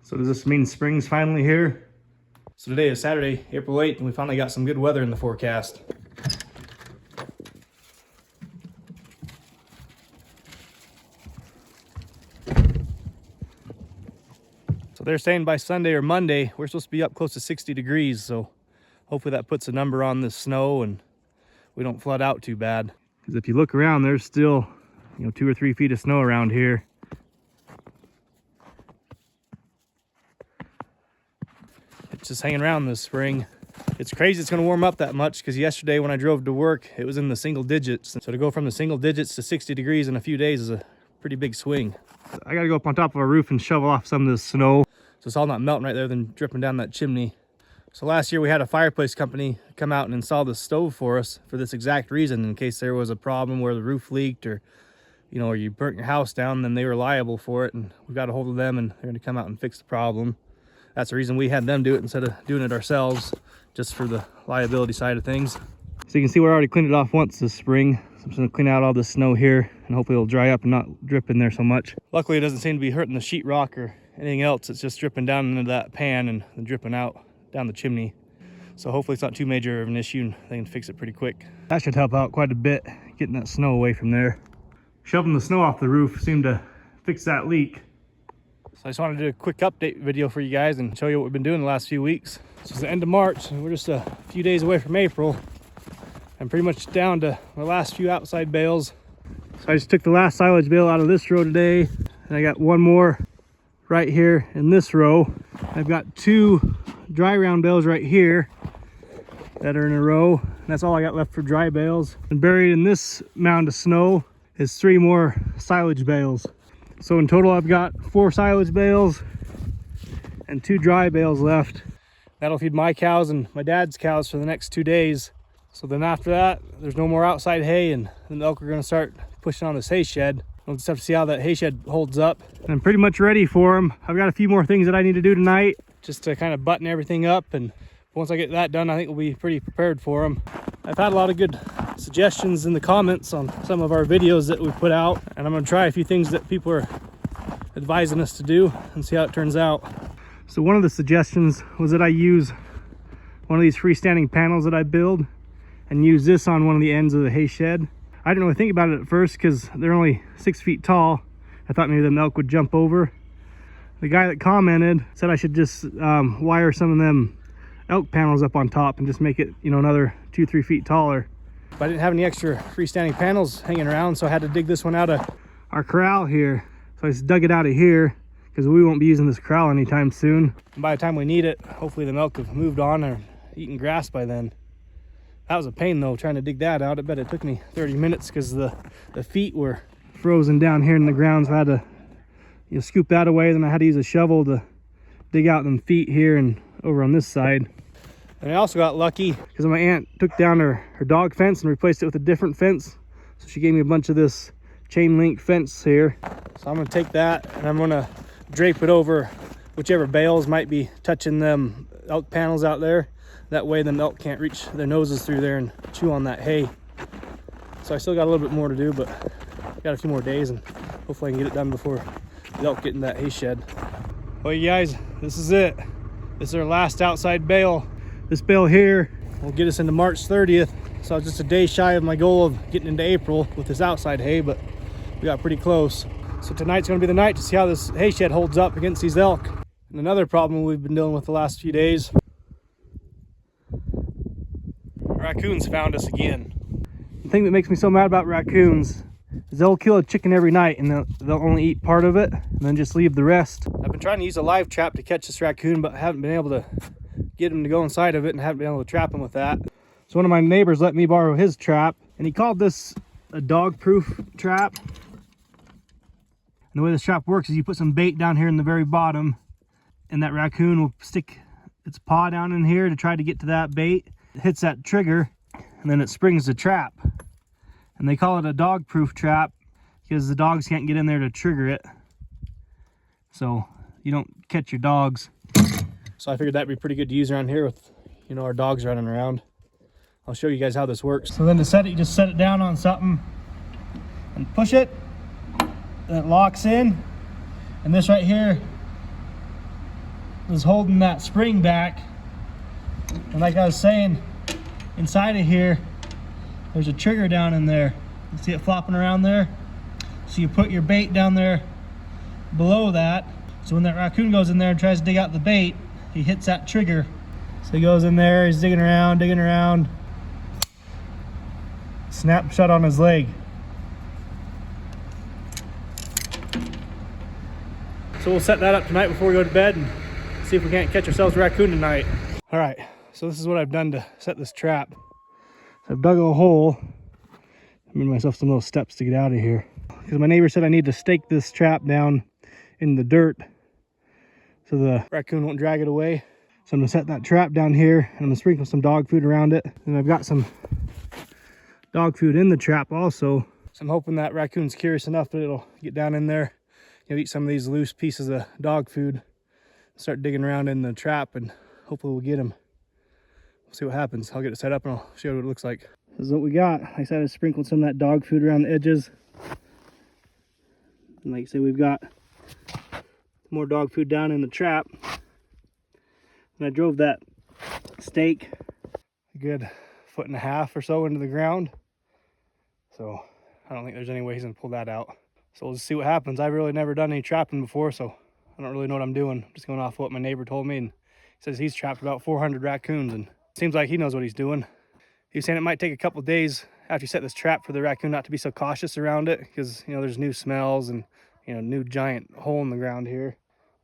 So does this mean spring's finally here? So today is Saturday, April 8th, and we finally got some good weather in the forecast. So they're saying by Sunday or Monday, we're supposed to be up close to 60 degrees, so hopefully that puts a number on this snow and we don't flood out too bad. Because if you look around, there's still, 2 or 3 feet of snow around here. It's just hanging around this spring. It's crazy it's going to warm up that much because yesterday when I drove to work, it was in the single digits. So to go from the single digits to 60 degrees in a few days is a pretty big swing. I got to go up on top of our roof and shovel off some of this snow, so it's all not melting right there then dripping down that chimney. So last year we had a fireplace company come out and install the stove for us for this exact reason, in case there was a problem where the roof leaked or or you burnt your house down, then they were liable for it, and we got a hold of them and they're going to come out and fix the problem. That's the reason we had them do it instead of doing it ourselves, just for the liability side of things. So you can see we already cleaned it off once this spring. So I'm just going to clean out all this snow here and hopefully it'll dry up and not drip in there so much. Luckily it doesn't seem to be hurting the sheetrock or anything else. It's just dripping down into that pan and then dripping out down the chimney. So hopefully it's not too major of an issue and they can fix it pretty quick. That should help out quite a bit, getting that snow away from there. Shoving the snow off the roof seemed to fix that leak. So I just wanted to do a quick update video for you guys and show you what we've been doing the last few weeks. So it's the end of March and we're just a few days away from April. I'm pretty much down to my last few outside bales. So I just took the last silage bale out of this row today, and I got one more right here in this row. I've got 2 dry round bales right here that are in a row. And that's all I got left for dry bales. And buried in this mound of snow is 3 more silage bales. So in total I've got 4 silage bales and 2 dry bales left. That'll feed my cows and my dad's cows for the next 2 days. So then after that, there's no more outside hay, and the elk are going to start pushing on this hay shed. We'll just have to see how that hay shed holds up. And I'm pretty much ready for them. I've got a few more things that I need to do tonight just to kind of button everything up, and once I get that done, I think we'll be pretty prepared for them. I've had a lot of good suggestions in the comments on some of our videos that we put out, and I'm going to try a few things that people are advising us to do and see how it turns out. So one of the suggestions was that I use one of these freestanding panels that I build and use this on one of the ends of the hay shed. I didn't really think about it at first because they're only 6 feet tall. I thought maybe the elk would jump over. The guy that commented said I should just wire some of them elk panels up on top and just make it, another 2-3 feet taller. But I didn't have any extra freestanding panels hanging around, so I had to dig this one out of our corral here. So I just dug it out of here because we won't be using this corral anytime soon. And by the time we need it, hopefully the elk have moved on or eaten grass by then. That was a pain though, trying to dig that out. I bet it took me 30 minutes because the feet were frozen down here in the ground, so I had to scoop that away. Then I had to use a shovel to dig out them feet here and over on this side. And I also got lucky because my aunt took down her dog fence and replaced it with a different fence. So she gave me a bunch of this chain link fence here. So I'm gonna take that and I'm gonna drape it over whichever bales might be touching them elk panels out there. That way the elk can't reach their noses through there and chew on that hay. So I still got a little bit more to do, but got a few more days and hopefully I can get it done before the elk get in that hay shed. Well, you guys, this is it. This is our last outside bale. This bale here will get us into March 30th. So I was just a day shy of my goal of getting into April with this outside hay, but we got pretty close. So tonight's gonna be the night to see how this hay shed holds up against these elk. And another problem we've been dealing with the last few days, raccoons found us again. The thing that makes me so mad about raccoons is they'll kill a chicken every night and they'll only eat part of it and then just leave the rest. I've been trying to use a live trap to catch this raccoon, but I haven't been able to get him to go inside of it and haven't been able to trap him with that. So one of my neighbors let me borrow his trap, and he called this a dog-proof trap. And the way this trap works is you put some bait down here in the very bottom, and that raccoon will stick its paw down in here to try to get to that bait. It hits that trigger and then it springs the trap, and they call it a dog-proof trap because the dogs can't get in there to trigger it, so you don't catch your dogs. So I figured that'd be pretty good to use around here with our dogs running around. I'll show you guys how this works. So then to set it, you just set it down on something and push it, and it locks in. And this right here was holding that spring back. And like I was saying, inside of here, there's a trigger down in there. You see it flopping around there? So you put your bait down there below that. So when that raccoon goes in there and tries to dig out the bait, he hits that trigger. So he goes in there, he's digging around. Snap shut on his leg. So we'll set that up tonight before we go to bed and see if we can't catch ourselves a raccoon tonight. All right, so this is what I've done to set this trap. So I've dug a hole. I made myself some little steps to get out of here. Because my neighbor said I need to stake this trap down in the dirt so the raccoon won't drag it away. So I'm gonna set that trap down here and I'm gonna sprinkle some dog food around it. And I've got some dog food in the trap also. So I'm hoping that raccoon's curious enough that it'll get down in there, eat some of these loose pieces of dog food, start digging around in the trap, and hopefully we'll get him. We'll see what happens. I'll get it set up and I'll show you what it looks like. This is what we got. Like I said, I sprinkled some of that dog food around the edges. And like I said, we've got more dog food down in the trap. And I drove that stake a good 1.5 feet or so into the ground. So I don't think there's any way he's gonna pull that out. So we'll just see what happens. I've really never done any trapping before, so I don't really know what I'm doing. I'm just going off what my neighbor told me, and he says he's trapped about 400 raccoons, and it seems like he knows what he's doing. He was saying it might take a couple of days after you set this trap for the raccoon not to be so cautious around it, because there's new smells and new giant hole in the ground here.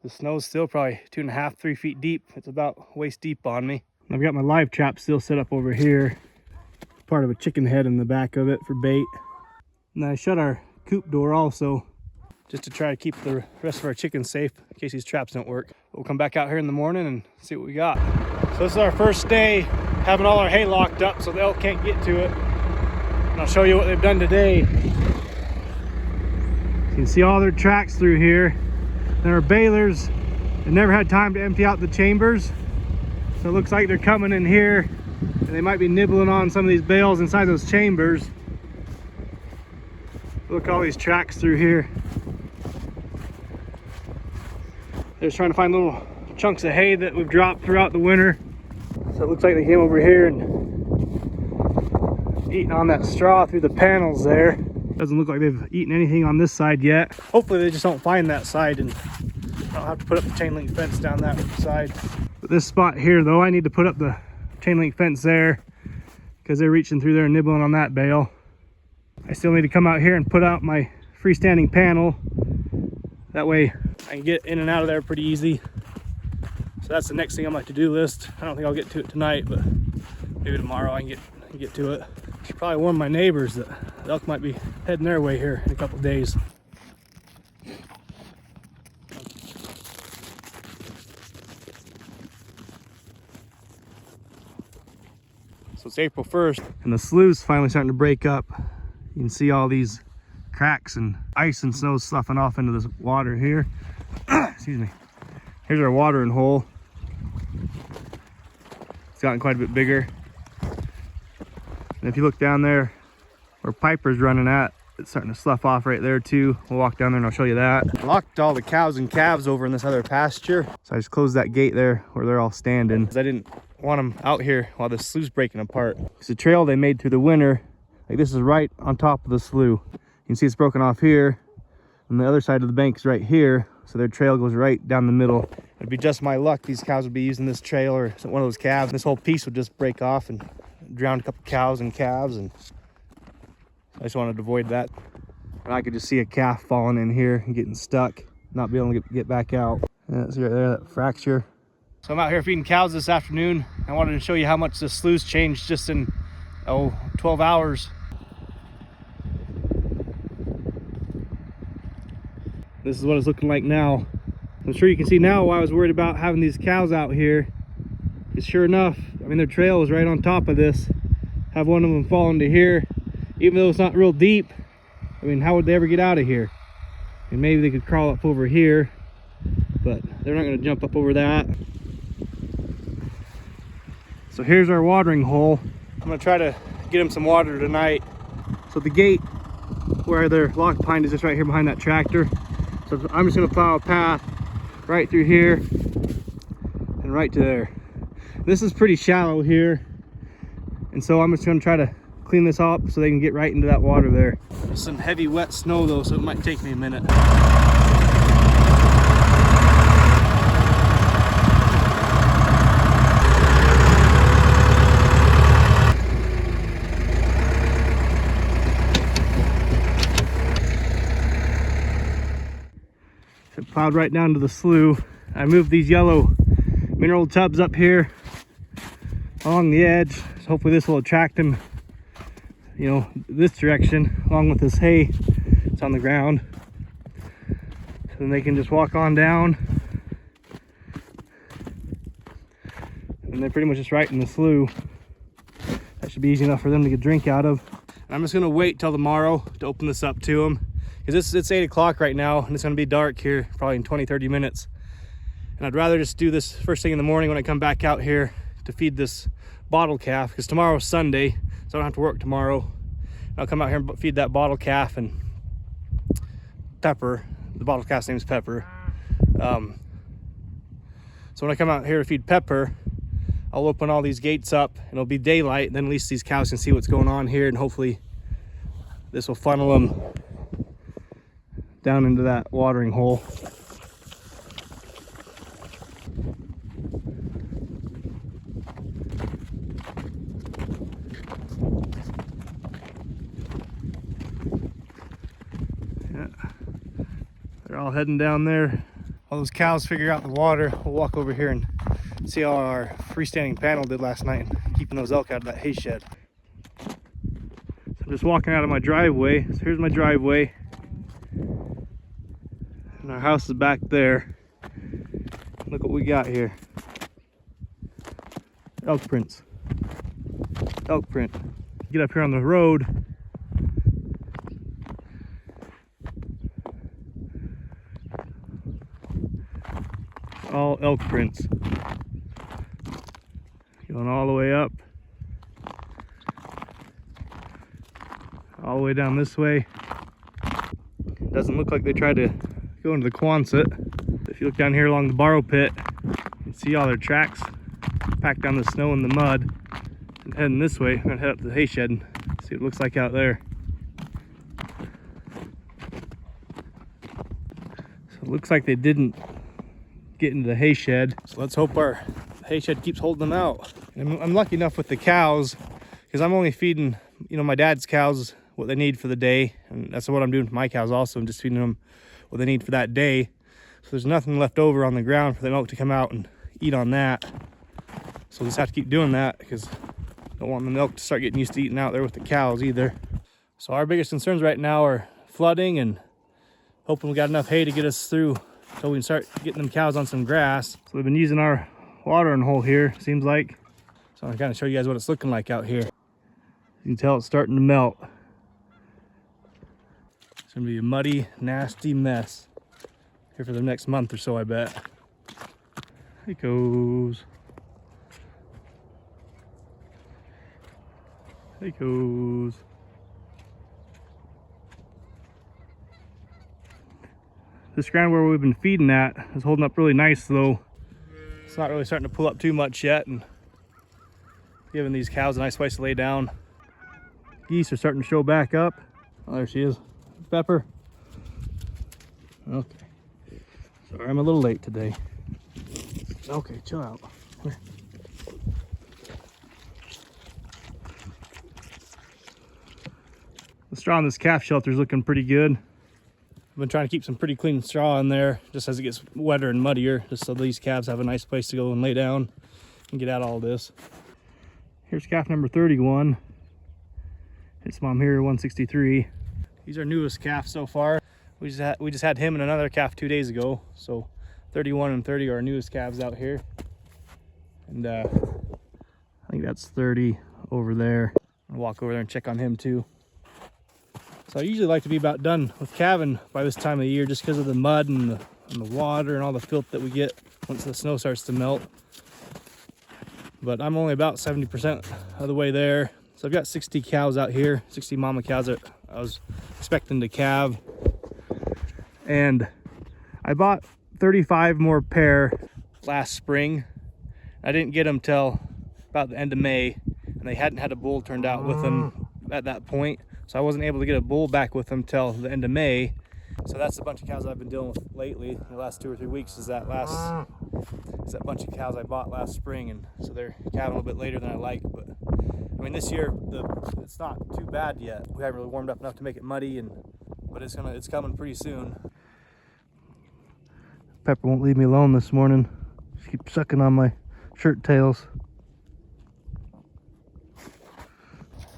The snow's still probably 2.5 to 3 feet deep. It's about waist deep on me. And I've got my live trap still set up over here, part of a chicken head in the back of it for bait. And I shut our coop door also, just to try to keep the rest of our chickens safe in case these traps don't work. We'll come back out here in the morning and see what we got. So this is our first day having all our hay locked up so the elk can't get to it. And I'll show you what they've done today. You can see all their tracks through here. There are balers. They never had time to empty out the chambers. So it looks like they're coming in here and they might be nibbling on some of these bales inside those chambers. Look at all these tracks through here. They're just trying to find little chunks of hay that we've dropped throughout the winter. So it looks like they came over here and eaten on that straw through the panels there. Doesn't look like they've eaten anything on this side yet. Hopefully they just don't find that side and I'll have to put up the chain link fence down that side. But this spot here though, I need to put up the chain link fence there because they're reaching through there and nibbling on that bale. I still need to come out here and put out my freestanding panel. That way I can get in and out of there pretty easy. So that's the next thing on my to-do list. I don't think I'll get to it tonight, but maybe tomorrow I can get to it. I should probably warn my neighbors that the elk might be heading their way here in a couple of days. So it's April 1st and the slough's finally starting to break up. You can see all these cracks and ice and snow sloughing off into this water here. Excuse me. Here's our watering hole. It's gotten quite a bit bigger. And if you look down there where Piper's running at, it's starting to slough off right there too. We'll walk down there and I'll show you that. I locked all the cows and calves over in this other pasture. So I just closed that gate there where they're all standing, because I didn't want them out here while the slough's breaking apart. It's a trail they made through the winter. Like this is right on top of the slough. You can see it's broken off here, and the other side of the bank is right here. So their trail goes right down the middle. It'd be just my luck these cows would be using this trail or one of those calves. This whole piece would just break off and drown a couple cows and calves, and I just wanted to avoid that. And I could just see a calf falling in here and getting stuck, not being able to get back out. Yeah, see right there, that fracture. So I'm out here feeding cows this afternoon. I wanted to show you how much the slough's changed just in 12 hours. This is what it's looking like now. I'm sure you can see now why I was worried about having these cows out here. Because sure enough, I mean, their trail is right on top of this. Have one of them fall into here. Even though it's not real deep, I mean, how would they ever get out of here? And maybe they could crawl up over here, but they're not going to jump up over that. So here's our watering hole. I'm going to try to get them some water tonight. So the gate where they're locked behind is just right here behind that tractor. So I'm just going to plow a path right through here and right to there. This is pretty shallow here, and so I'm just going to try to clean this up so they can get right into that water there. There's some heavy wet snow though, so it might take me a minute. It plowed right down to the slough. I moved these yellow mineral tubs up here along the edge, so hopefully this will attract them, you know, this direction, along with this hay that's on the ground. So then they can just walk on down, and they're pretty much just right in the slough. That should be easy enough for them to get a drink out of. And I'm just gonna wait till tomorrow to open this up to them, because it's 8 o'clock right now, and it's gonna be dark here probably in 20-30 minutes. And I'd rather just do this first thing in the morning when I come back out here to feed this bottle calf, because tomorrow's Sunday, so I don't have to work tomorrow. I'll come out here and feed that bottle calf and Pepper. The bottle calf's name is Pepper. So when I come out here to feed Pepper, I'll open all these gates up and it'll be daylight. Then at least these cows can see what's going on here, and hopefully this will funnel them down into that watering hole. They're all heading down there. All those cows figure out the water. We'll walk over here and see how our freestanding panel did last night, keeping those elk out of that hay shed. So I'm just walking out of my driveway. So here's my driveway, and our house is back there. Look what we got here. Elk prints. Elk print. Get up here on the road. All elk prints. Going all the way up. All the way down this way. Doesn't look like they tried to go into the Quonset. If you look down here along the borrow pit, you can see all their tracks packed down the snow and the mud. And heading this way, I'm gonna head up to the hay shed and see what it looks like out there. So it looks like they didn't get into the hay shed, so let's hope our hay shed keeps holding them out. And I'm lucky enough with the cows, because I'm only feeding, you know, my dad's cows what they need for the day, and that's what I'm doing for my cows also. I'm just feeding them what they need for that day, so there's nothing left over on the ground for the milk to come out and eat on that. So we'll just have to keep doing that, because I don't want the milk to start getting used to eating out there with the cows either. So our biggest concerns right now are flooding and hoping we got enough hay to get us through so we can start getting them cows on some grass. So we've been using our watering hole here, seems like. So I'm kind of show you guys what it's looking like out here. You can tell it's starting to melt. It's gonna be a muddy, nasty mess here for the next month or so, I bet. There it goes. There it goes. This ground where we've been feeding at is holding up really nice, though. It's not really starting to pull up too much yet, and giving these cows a nice place to lay down. Geese are starting to show back up. Oh, there she is. Pepper. Okay. Sorry, I'm a little late today. Okay, chill out. Here. The straw in this calf shelter is looking pretty good. I've been trying to keep some pretty clean straw in there just as it gets wetter and muddier, just so these calves have a nice place to go and lay down and get out all this. Here's calf number 31. It's mom here 163. These are newest calves so far. We just had him and another calf 2 days ago. So 31 and 30 are our newest calves out here. And I think that's 30 over there. I'll walk over there and check on him too. So I usually like to be about done with calving by this time of the year, just because of the mud and the water and all the filth that we get once the snow starts to melt. But I'm only about 70% of the way there. So I've got 60 cows out here, 60 mama cows that I was expecting to calve. And I bought 35 more pair last spring. I didn't get them till about the end of May, and they hadn't had a bull turned out with them at that point. So I wasn't able to get a bull back with them till the end of May. So that's a bunch of cows I've been dealing with lately. In the last 2 or 3 weeks is that bunch of cows I bought last spring, and so they're calving a little bit later than I like. But I mean, this year it's not too bad yet. We haven't really warmed up enough to make it muddy, but it's coming pretty soon. Pepper won't leave me alone this morning. She keeps sucking on my shirt tails.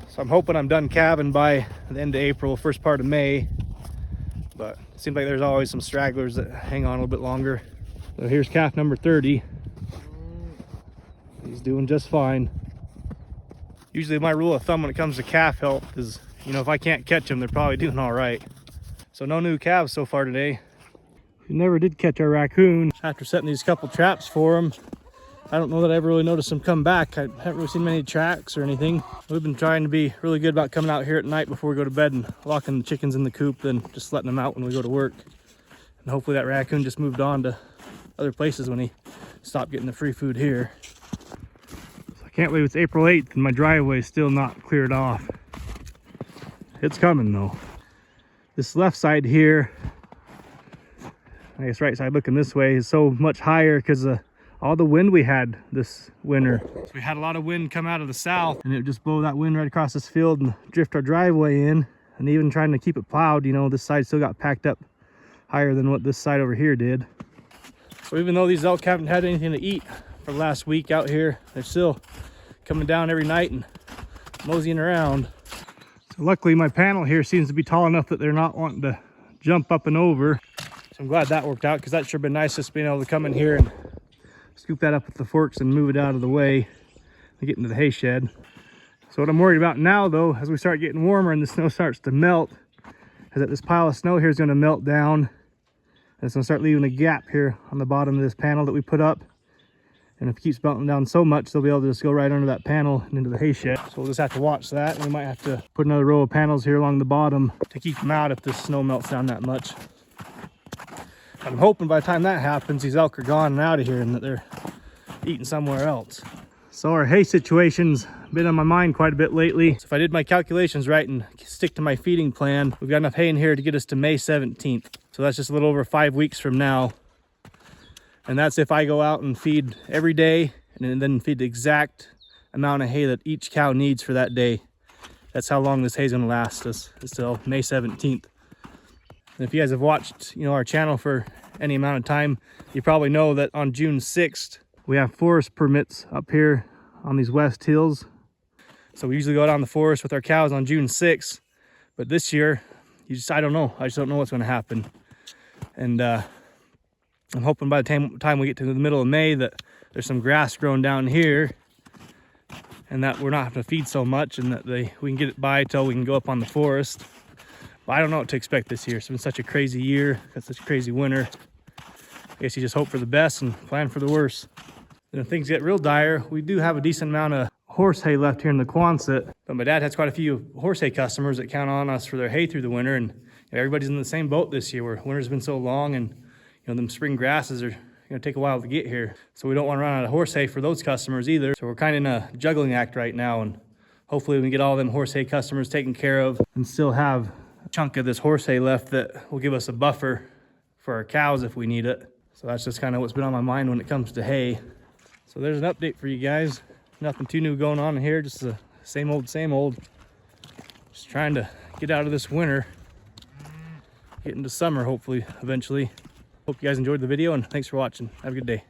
So I'm hoping I'm done calving by the end of April, first part of May. But it seems like there's always some stragglers that hang on a little bit longer. So here's calf number 30. He's doing just fine. Usually my rule of thumb when it comes to calf health is, you know, if I can't catch them, they're probably doing all right. So no new calves so far today. We never did catch our raccoon. After setting these couple traps for him, I don't know that I ever really noticed him come back. I haven't really seen many tracks or anything. We've been trying to be really good about coming out here at night before we go to bed and locking the chickens in the coop, then just letting them out when we go to work. And hopefully that raccoon just moved on to other places when he stopped getting the free food here. So I can't believe it's April 8th and my driveway is still not cleared off. It's coming though. This left side here, I guess right side looking this way, is so much higher because of all the wind we had this winter. So we had a lot of wind come out of the south, and it would just blow that wind right across this field and drift our driveway in. And even trying to keep it plowed, you know, this side still got packed up higher than what this side over here did. So even though these elk haven't had anything to eat for the last week out here, they're still coming down every night and moseying around. So luckily my panel here seems to be tall enough that they're not wanting to jump up and over. So I'm glad that worked out, because that's sure been nice just being able to come in here and scoop that up with the forks and move it out of the way and get into the hay shed. So what I'm worried about now though, as we start getting warmer and the snow starts to melt, is that this pile of snow here is going to melt down, and it's going to start leaving a gap here on the bottom of this panel that we put up. And if it keeps melting down so much, they'll be able to just go right under that panel and into the hay shed. So we'll just have to watch that, and we might have to put another row of panels here along the bottom to keep them out if the snow melts down that much. I'm hoping by the time that happens, these elk are gone and out of here and that they're eating somewhere else. So our hay situation's been on my mind quite a bit lately. So if I did my calculations right and stick to my feeding plan, we've got enough hay in here to get us to May 17th. So that's just a little over 5 weeks from now. And that's if I go out and feed every day and then feed the exact amount of hay that each cow needs for that day. That's how long this hay's gonna last us, until May 17th. And if you guys have watched, you know, our channel for any amount of time, you probably know that on June 6th, we have forest permits up here on these west hills. So we usually go down the forest with our cows on June 6th, but this year, I don't know. I just don't know what's gonna happen. And I'm hoping by the time we get to the middle of May that there's some grass growing down here, and that we're not having to feed so much, and that we can get it by till we can go up on the forest. But I don't know what to expect this year. It's been such a crazy year, got such a crazy winter. I guess you just hope for the best and plan for the worst. And if things get real dire, we do have a decent amount of horse hay left here in the Quonset. But my dad has quite a few horse hay customers that count on us for their hay through the winter, and everybody's in the same boat this year where winter's been so long, and them spring grasses are going to take a while to get here. So we don't want to run out of horse hay for those customers either. So we're kind of in a juggling act right now, and hopefully we can get all them horse hay customers taken care of and still have a chunk of this horse hay left that will give us a buffer for our cows if we need it. So that's just kind of what's been on my mind when it comes to hay. So there's an update for you guys. Nothing too new going on in here, just the same old, same old. Just trying to get out of this winter, get into summer hopefully eventually. Hope you guys enjoyed the video, and thanks for watching. Have a good day.